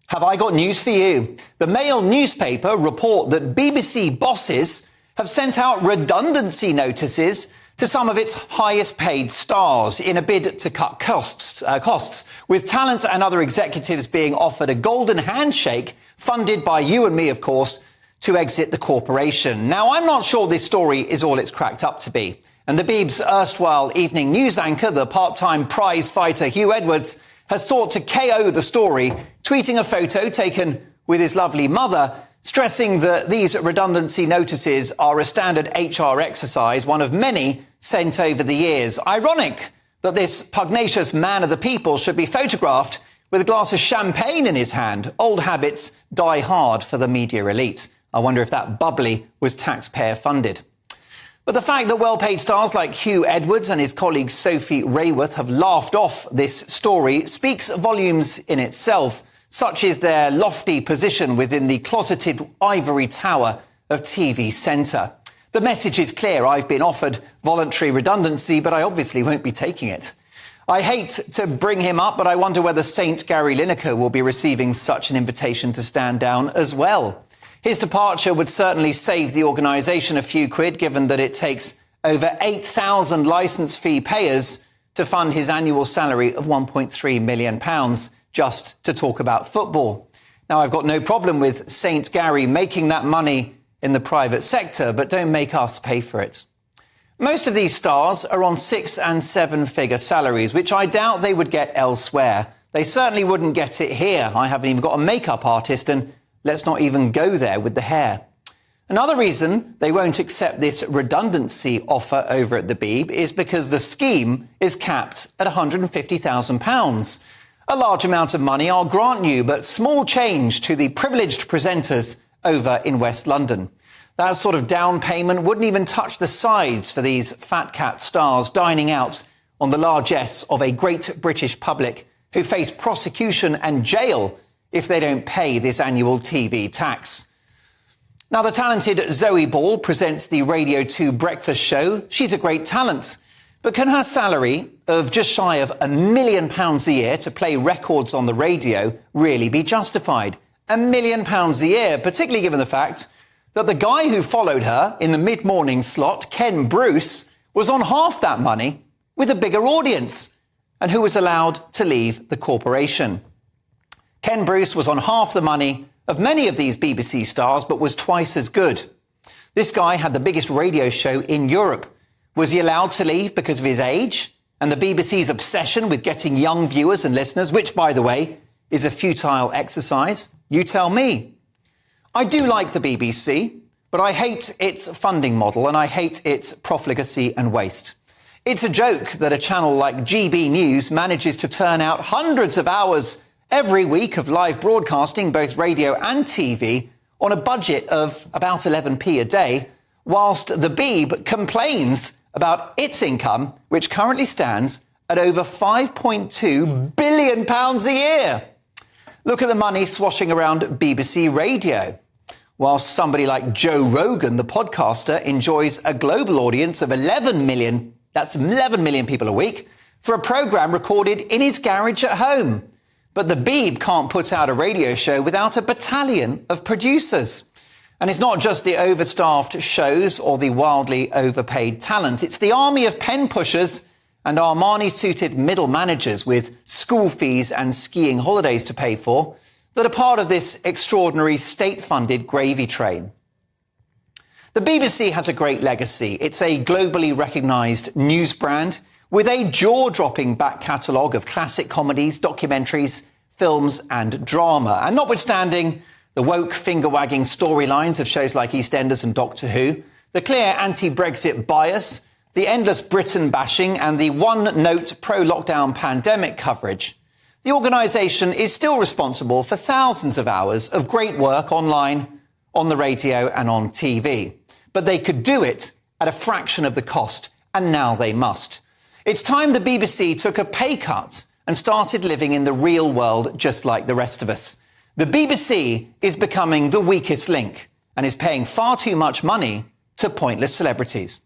Have I got news for you? The Mail newspaper report that BBC bosses have sent out redundancy notices to some of its highest paid stars in a bid to cut costs, with talent and other executives being offered a golden handshake funded by you and me, of course, to exit the corporation. Now, I'm not sure this story is all it's cracked up to be. And the Beeb's erstwhile evening news anchor, the part-time prize fighter Hugh Edwards, has sought to KO the story, tweeting a photo taken with his lovely mother, stressing that these redundancy notices are a standard HR exercise, one of many sent over the years. Ironic that this pugnacious man of the people should be photographed with a glass of champagne in his hand. Old habits die hard for the media elite. I wonder if that bubbly was taxpayer funded. But the fact that well-paid stars like Hugh Edwards and his colleague Sophie Rayworth have laughed off this story speaks volumes in itself. Such is their lofty position within the closeted ivory tower of TV Centre. The message is clear. I've been offered voluntary redundancy, but I obviously won't be taking it. I hate to bring him up, but I wonder whether Saint Gary Lineker will be receiving such an invitation to stand down as well. His departure would certainly save the organisation a few quid, given that it takes over 8,000 licence fee payers to fund his annual salary of £1.3 million just to talk about football. Now, I've got no problem with Saint Gary making that money in the private sector, but don't make us pay for it. Most of these stars are on 6- and 7-figure salaries, which I doubt they would get elsewhere. They certainly wouldn't get it here. I haven't even got a makeup artist, and let's not even go there with the hair. Another reason they won't accept this redundancy offer over at the Beeb is because the scheme is capped at £150,000. A large amount of money, I'll grant you, but small change to the privileged presenters over in West London. That sort of down payment wouldn't even touch the sides for these fat cat stars dining out on the largesse of a great British public who face prosecution and jail if they don't pay this annual TV tax. Now, the talented Zoe Ball presents the Radio 2 breakfast show. She's a great talent. But can her salary of just shy of £1 million a year to play records on the radio really be justified? £1 million a year, particularly given the fact that the guy who followed her in the mid-morning slot, Ken Bruce, was on half that money with a bigger audience and who was allowed to leave the corporation. Ken Bruce was on half the money of many of these BBC stars, but was twice as good. This guy had the biggest radio show in Europe. Was he allowed to leave because of his age and the BBC's obsession with getting young viewers and listeners, which, by the way, is a futile exercise? You tell me. I do like the BBC, but I hate its funding model and I hate its profligacy and waste. It's a joke that a channel like GB News manages to turn out hundreds of hours every week of live broadcasting, both radio and TV, on a budget of about 11p a day, whilst the Beeb complains about its income, which currently stands at over £5.2 billion a year. Look at the money swashing around BBC Radio. Whilst somebody like Joe Rogan, the podcaster, enjoys a global audience of 11 million, that's 11 million people a week, for a programme recorded in his garage at home. But the Beeb can't put out a radio show without a battalion of producers. And it's not just the overstaffed shows or the wildly overpaid talent. It's the army of pen pushers and Armani-suited middle managers with school fees and skiing holidays to pay for that are part of this extraordinary state-funded gravy train. The BBC has a great legacy. It's a globally recognised news brand with a jaw-dropping back catalogue of classic comedies, documentaries, films and drama. And notwithstanding the woke finger-wagging storylines of shows like EastEnders and Doctor Who, the clear anti-Brexit bias, the endless Britain bashing and the one-note pro-lockdown pandemic coverage, the organisation is still responsible for thousands of hours of great work online, on the radio and on TV. But they could do it at a fraction of the cost, and now they must. It's time the BBC took a pay cut and started living in the real world just like the rest of us. The BBC is becoming the weakest link and is paying far too much money to pointless celebrities.